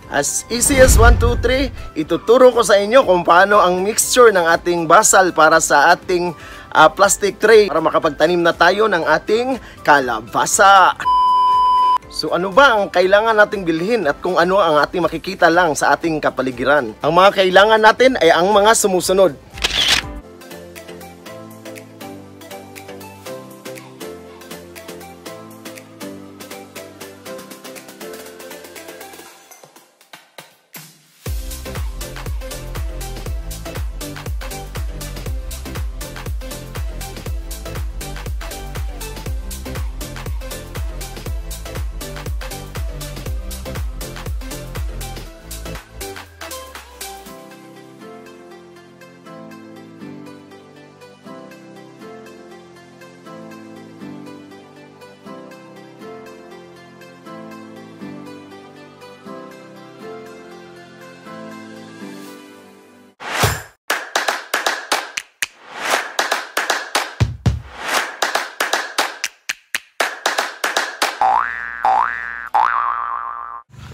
As easy as 1, 2, 3, ituturo ko sa inyo kung paano ang mixture ng ating basal para sa ating plastic tray para makapagtanim na tayo ng ating kalabasa. So ano ba ang kailangan nating bilhin at kung ano ang ating makikita lang sa ating kapaligiran? Ang mga kailangan natin ay ang mga sumusunod.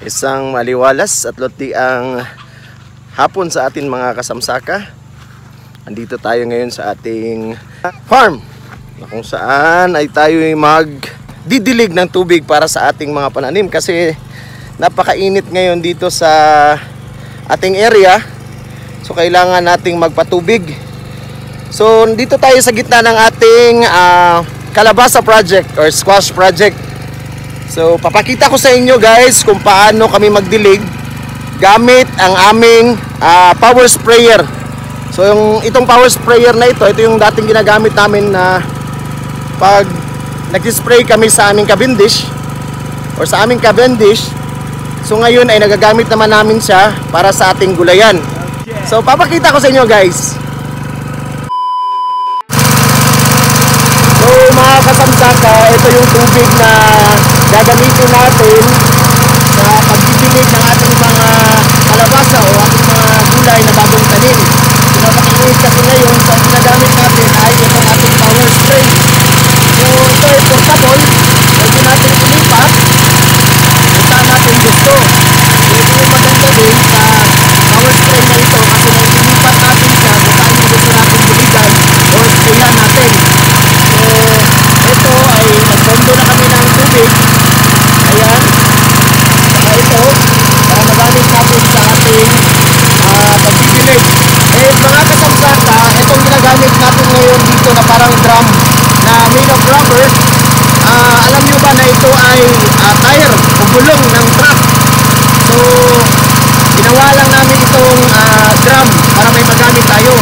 Isang maliwalas at luti ang hapon sa atin mga kasamsaka. Andito tayo ngayon sa ating farm na kung saan ay tayo magdidilig ng tubig para sa ating mga pananim kasi napakainit ngayon dito sa ating area. So kailangan nating magpatubig. So dito tayo sa gitna ng ating kalabasa project or squash project. So papakita ko sa inyo guys kung paano kami magdilig gamit ang aming power sprayer. So itong power sprayer na ito yung dating ginagamit namin na pag nag-spray kami sa aming Cavendish or sa aming Cavendish. So ngayon ay nagagamit naman namin siya para sa ating gulayan. So papakita ko sa inyo guys. So mga kasamsaka, ito yung tubig na gagamitin natin sa pagdidilig ng ating mga kalabasa o ating mga gulay na bagong tanim. So napakainit kasi ngayon, sa ginagamit natin ay itong ating power spray. So ito ay portable, pwede natin ilipat kung saan natin gusto. So ito yung maganda din sa power spray na ito kasi naililipat natin siya kung saan yung gusto natin diligan o sprayan natin. So ito ay nagpondo na kami ng tubig. Ayan, saka ito para magamit natin sa ating pagdidilig. Mga kasamsaka, itong ginagamit natin ngayon dito na parang drum na made of rubber. Alam nyo ba na ito ay tire o gulong ng truck? So ginawa lang namin itong drum para may magamit tayo.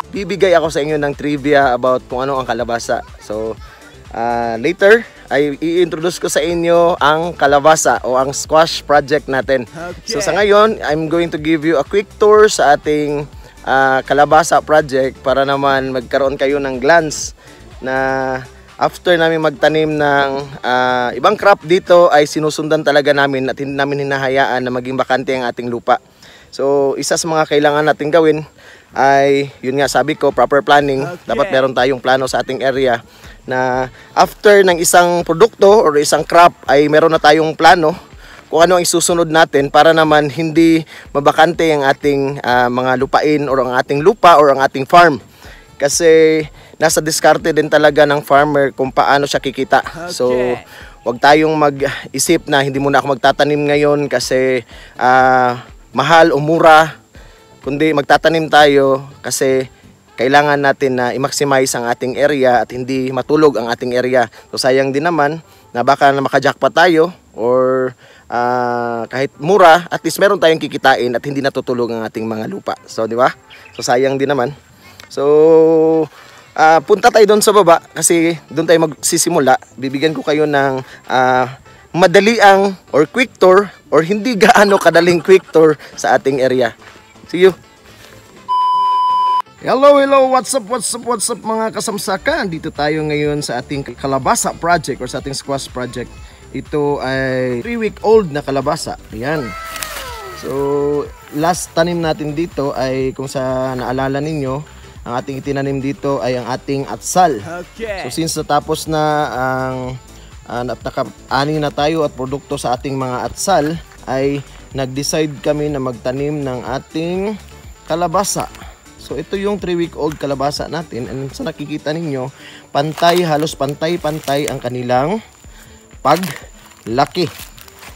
Bibigay ako sa inyo ng trivia about kung ano ang kalabasa. So later ay i-introduce ko sa inyo ang kalabasa o ang squash project natin. Okay. So sa ngayon, I'm going to give you a quick tour sa ating kalabasa project para naman magkaroon kayo ng glance na after namin magtanim ng ibang crop dito ay sinusundan talaga namin at hindi namin hinahayaan na maging bakante ang ating lupa. So isa sa mga kailangan natin gawin ay yun nga sabi ko, proper planning. Okay. Dapat meron tayong plano sa ating area na after ng isang produkto or isang crop ay meron na tayong plano kung ano ang isusunod natin para naman hindi mabakante ang ating mga lupain or ang ating lupa or ang ating farm. Kasi nasa diskarte din talaga ng farmer kung paano siya kikita. Okay. So wag tayong mag-isip na hindi muna ako magtatanim ngayon kasi mahal o mura, kundi magtatanim tayo kasi kailangan natin na i-maximize ang ating area at hindi matulog ang ating area. So sayang din naman na baka na makajackpot tayo or kahit mura, at least meron tayong kikitain at hindi natutulog ang ating mga lupa. So, di ba? So, sayang din naman. So, punta tayo doon sa baba kasi doon tayo magsisimula. Bibigyan ko kayo ng madaliang or quick tour or hindi gaano kadaling quick tour sa ating area. See you! Hello, what's up mga kasamsaka? Dito tayo ngayon sa ating kalabasa project or sa ating squash project. Ito ay 3-week-old na kalabasa. Ayan. So, last tanim natin dito ay kung sa naalala ninyo, ang ating itinanim dito ay ang ating atsal. Okay. So, since natapos na ang naka-ani na tayo at produkto sa ating mga atsal, ay nag-decide kami na magtanim ng ating kalabasa. So ito yung 3-week-old kalabasa natin, and sa nakikita ninyo, halos pantay-pantay ang kanilang paglaki.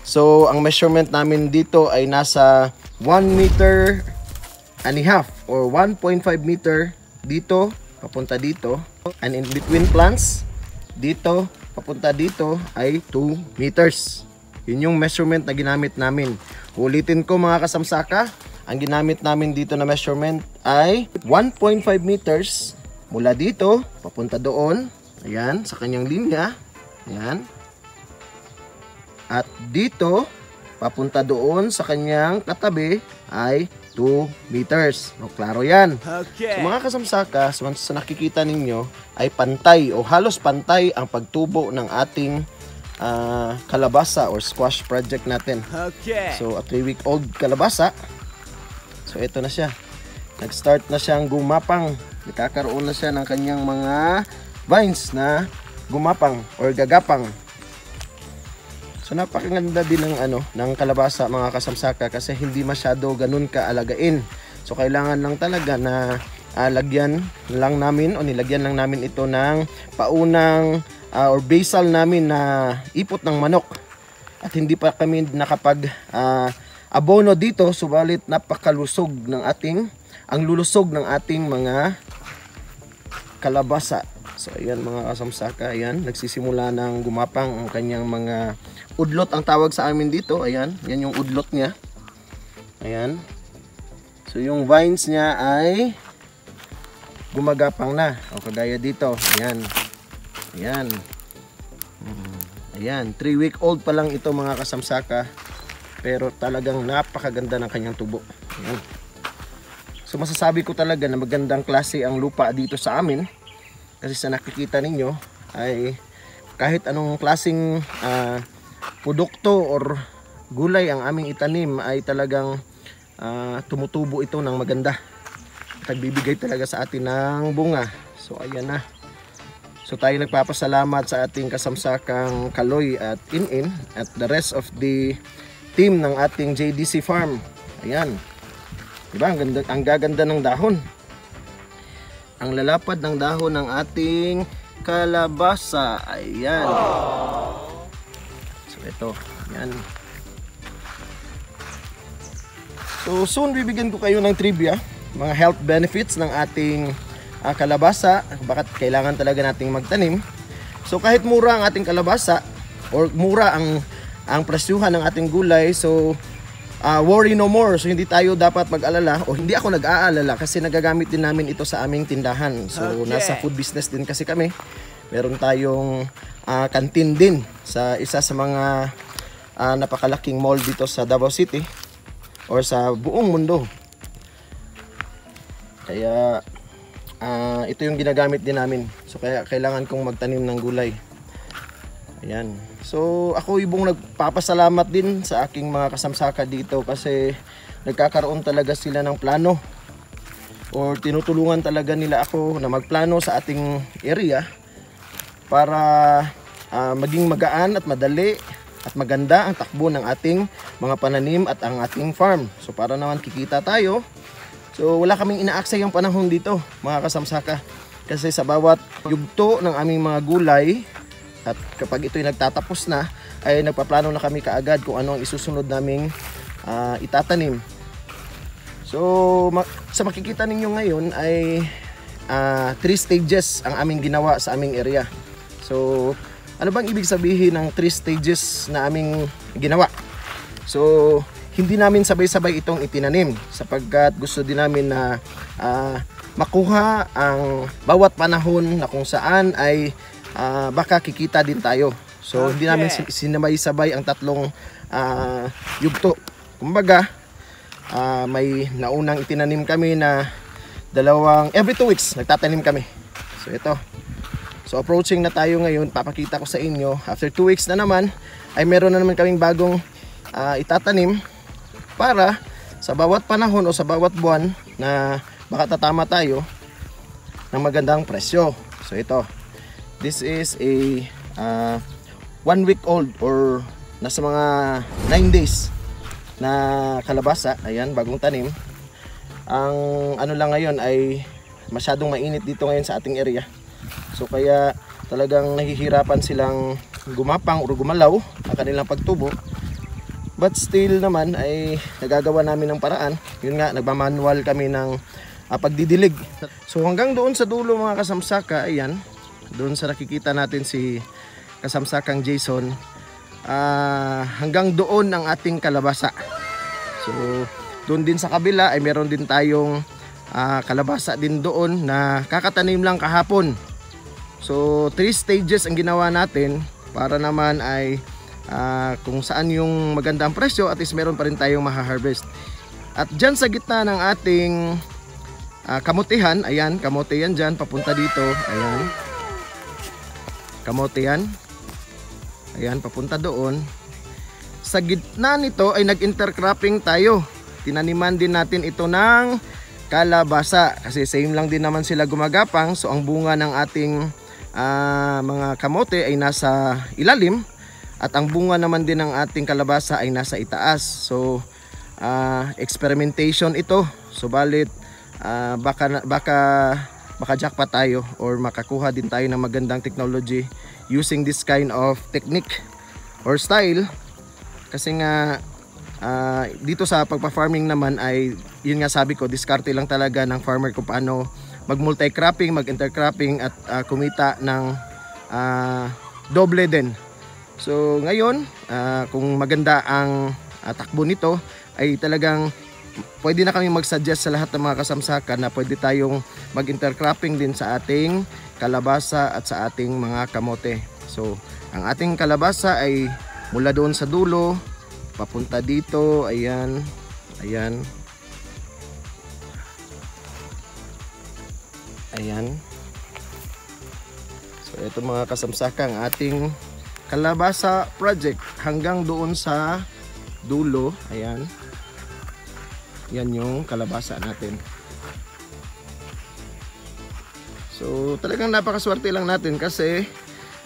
So ang measurement namin dito ay nasa 1.5 meter or 1.5 meter dito, papunta dito. And in between plants, dito, papunta dito ay 2 meters. Yun yung measurement na ginamit namin. Ulitin ko mga kasamsaka, ang ginamit namin dito na measurement ay 1.5 meters mula dito papunta doon, ayan, sa kanyang linya, ayan, at dito papunta doon sa kanyang katabi ay 2 meters. O, klaro yan. Okay. So mga kasamsaka, sa nakikita ninyo ay pantay o halos pantay ang pagtubo ng ating kalabasa or squash project natin. Okay. So a 3-week-old kalabasa. So ito na siya. Nag-start na siyang gumapang. Nakakaroon na siya ng kanyang mga vines na gumapang or gagapang. So napakaganda din ng kalabasa mga kasamsaka kasi hindi masyado ganun kaalagain. So kailangan lang talaga na nilagyan lang namin ito ng paunang or basal namin na ipot ng manok. At hindi pa kami nakapag abono dito, subalit napakalusog ng ang lulusog ng ating mga kalabasa. So ayan mga kasamsaka, ayan, nagsisimula ng gumapang ang kanyang mga udlot, ang tawag sa amin dito. Ayan, yan yung udlot niya. Ayan. So yung vines niya ay gumagapang na, o kagaya dito. Ayan. Ayan. Ayan, 3-week-old pa lang ito mga kasamsaka. Pero talagang napakaganda ng kanyang tubo. Ayan. So masasabi ko talaga na magandang klase ang lupa dito sa amin. Kasi sa nakikita ninyo ay kahit anong klaseng produkto or gulay ang aming itanim ay talagang tumutubo ito ng maganda. Nagbibigay talaga sa atin ng bunga. So ayan na. So tayo nagpapasalamat sa ating kasamsakang Kaloy at In at the rest of the team ng ating JDC Farm. Ayan. Diba? Ang gaganda ng dahon. Ang lalapad ng dahon ng ating kalabasa. Ayan. So ito. Ayan. So soon bibigyan ko kayo ng trivia. Mga health benefits ng ating kalabasa. Bakit kailangan talaga nating magtanim. So kahit mura ang ating kalabasa or mura ang presyuhan ng ating gulay, so worry no more. So hindi tayo dapat mag-alala, o hindi ako nag-aalala kasi nagagamit din namin ito sa aming tindahan. So okay. Nasa food business din kasi kami. Meron tayong kantin din sa isa sa mga napakalaking mall dito sa Davao City or sa buong mundo. Kaya ito yung ginagamit din namin. So kaya kailangan kong magtanim ng gulay. Ayan. So ako yung nagpapasalamat din sa aking mga kasamsaka dito kasi nagkakaroon talaga sila ng plano or tinutulungan talaga nila ako na magplano sa ating area para maging magaan at madali at maganda ang takbo ng ating mga pananim at ang ating farm. So para naman kikita tayo. So wala kaming inaaksay yung panahon dito mga kasamsaka kasi sa bawat yugto ng aming mga gulay at kapag ito'y nagtatapos na ay nagpaplano na kami kaagad kung ano ang isusunod naming itatanim. So sa makikita ninyo ngayon ay 3 stages ang aming ginawa sa aming area. So ano bang ibig sabihin ng 3 stages na aming ginawa? So hindi namin sabay-sabay itong itinanim sapagkat gusto din namin na makuha ang bawat panahon na kung saan ay baka kikita din tayo. So hindi namin sinabay-sabay ang tatlong yugto. Kumbaga may naunang itinanim kami na every 2 weeks nagtatanim kami. So ito. So approaching na tayo ngayon, papakita ko sa inyo. After 2 weeks na naman ay meron na naman kaming bagong itatanim para sa bawat panahon o sa bawat buwan na baka tatama tayo ng magandang presyo. So ito. This is a 1 week old or nasa mga 9 days na kalabasa. Ayan, bagong tanim. Ang ano lang ngayon ay masyadong mainit dito ngayon sa ating area. So kaya talagang nahihirapan silang gumapang o gumalaw ang kanilang pagtubo. But still naman ay nagagawa namin ng paraan. Yun nga, nagmamanual kami ng pagdidilig. So hanggang doon sa dulo mga kasamsaka, ayan, doon sa nakikita natin si kasamsakang Jason, hanggang doon ang ating kalabasa. So doon din sa kabila ay meron din tayong kalabasa din doon na kakatanim lang kahapon. So 3 stages ang ginawa natin para naman ay kung saan yung magandang presyo, at least meron pa rin tayong maha-harvest. At dyan sa gitna ng ating kamutihan, ayan, kamote yan dyan, papunta dito, ayan, kamote yan, ayan, papunta doon. Sa gitna nito ay nag-intercropping tayo. Tinaniman din natin ito ng kalabasa kasi same lang din naman sila gumagapang. So ang bunga ng ating mga kamote ay nasa ilalim at ang bunga naman din ng ating kalabasa ay nasa itaas. So experimentation ito. Subalit baka jackpot tayo or makakuha din tayo ng magandang technology using this kind of technique or style. Kasi nga dito sa pagpa-farming naman ay yun nga sabi ko, diskarte lang talaga ng farmer kung paano mag-multi-cropping, mag-intercropping at kumita ng doble din. So ngayon, kung maganda ang takbo nito ay talagang pwede na kami mag-suggest sa lahat ng mga kasamsakan na pwede tayong mag-intercropping din sa ating kalabasa at sa ating mga kamote. So ang ating kalabasa ay mula doon sa dulo papunta dito, ayan, ayan, ayan. So ito mga kasamsakang ating kalabasa project hanggang doon sa dulo, ayan. Yan yung kalabasa natin. So talagang napakaswerte lang natin kasi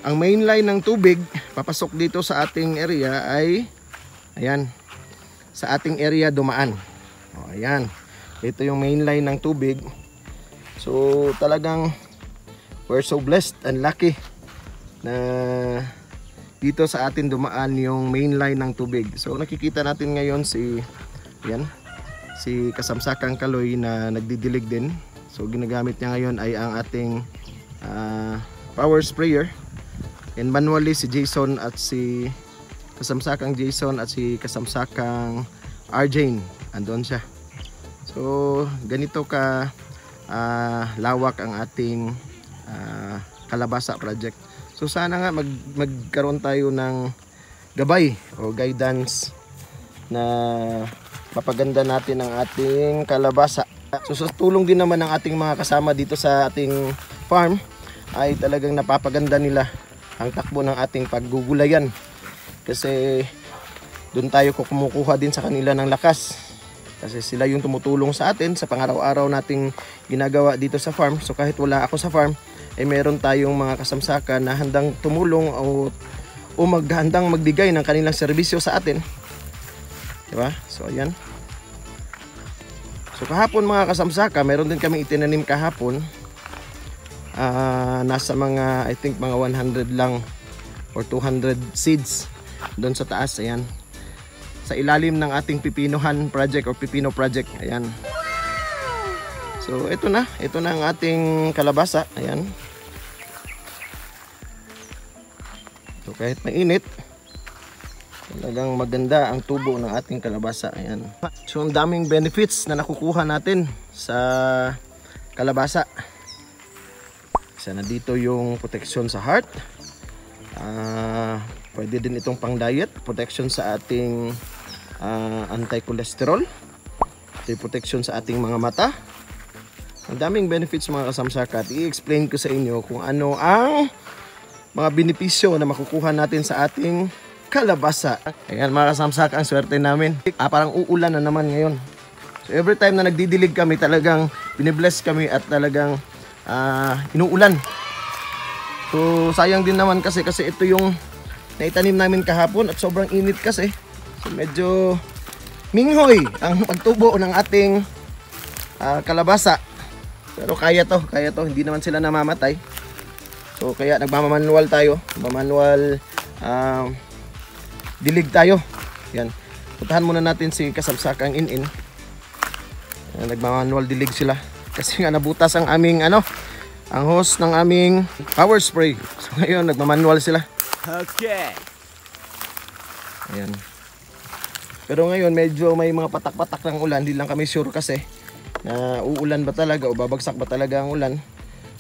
ang main line ng tubig papasok dito sa ating area ay ayan, sa ating area dumaan. O, ayan. Ito yung main line ng tubig. So talagang we're so blessed and lucky na dito sa atin dumaan yung main line ng tubig. So nakikita natin ngayon si kasamsakang Kaloy na nagdidilig din. So ginagamit niya ngayon ay ang ating power sprayer. And manually si Jason at si kasamsakang Jason at si kasamsakang Arjane andun siya. So ganito ka lawak ang ating kalabasa project. So sana nga magkaroon tayo ng gabay o guidance na mapaganda natin ang ating kalabasa. So sa tulong din naman ng ating mga kasama dito sa ating farm ay talagang napapaganda nila ang takbo ng ating paggugulayan. Kasi doon tayo kumukuha din sa kanila ng lakas. Kasi sila yung tumutulong sa atin sa pang-araw-araw nating ginagawa dito sa farm. So kahit wala ako sa farm, ay meron tayong mga kasamsakan na handang tumulong o handang magbigay ng kanilang serbisyo sa atin. Diba? So ayan. So kahapon mga kasamsaka, meron din kami itinanim kahapon. Nasa mga, I think mga 100 lang or 200 seeds doon sa taas. Ayan. Sa ilalim ng ating pipinuhan project or pipino project. Ayan. So ito na ang ating kalabasa. Ayan. So kahit mainit, Talagang maganda ang tubo ng ating kalabasa. Ayan. So ang daming benefits na nakukuha natin sa kalabasa. Isa na dito yung protection sa heart. Pwede din itong pang diet, protection sa ating anti-cholesterol, protection sa ating mga mata. Ang daming benefits mga kasamsaka at i-explain ko sa inyo kung ano ang mga benepisyo na makukuha natin sa ating kalabasa. Ayan mga kasamsaka, ang swerte namin. Parang uulan na naman ngayon. So every time na nagdidilig kami, talagang binibless kami at talagang inuulan. So sayang din naman kasi ito yung naitanim namin kahapon at sobrang init kasi. So medyo minghoy ang pagtubo ng ating kalabasa. Pero kaya to, hindi naman sila namamatay. So kaya nagmamanual tayo, manual dilig tayo. Yan. Puntahan muna natin si kasamsakang in. Nagmamanual dilig sila kasi nga nabutas ang aming ang hose ng aming power spray. So ngayon nagmamanual sila. Okay. Ayan. Pero ngayon medyo may mga patak-patak ng ulan, hindi lang kami sure kasi na uulan ba talaga o babagsak ba talaga ang ulan.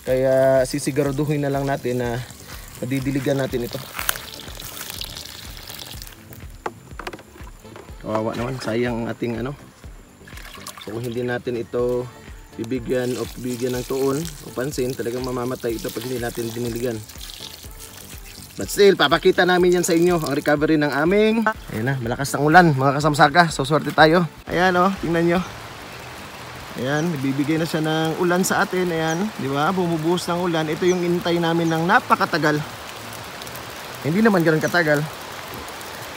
Kaya sisiguraduhin na lang natin na madidiligan natin ito. Kawawa naman, sayang ang ating So kung hindi natin ito bibigyan ng tuon o pansin, talagang mamamatay ito pag hindi natin diniligan. But still, papakita namin yan sa inyo ang recovery ng aming. Ayan na, malakas ang ulan mga kasamsaka. So swerte tayo. Ayan tingnan nyo. Ayan, bibigay na siya ng ulan sa atin. Ayan, di ba? Bumubuhos ng ulan. Ito yung intay namin ng napakatagal. Hindi naman ganoon katagal.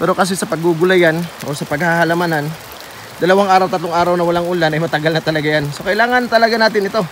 Pero kasi sa paggugulayan o sa paghahalamanan, 2 araw, 3 araw na walang ulan ay matagal na talaga yan. So kailangan talaga natin ito.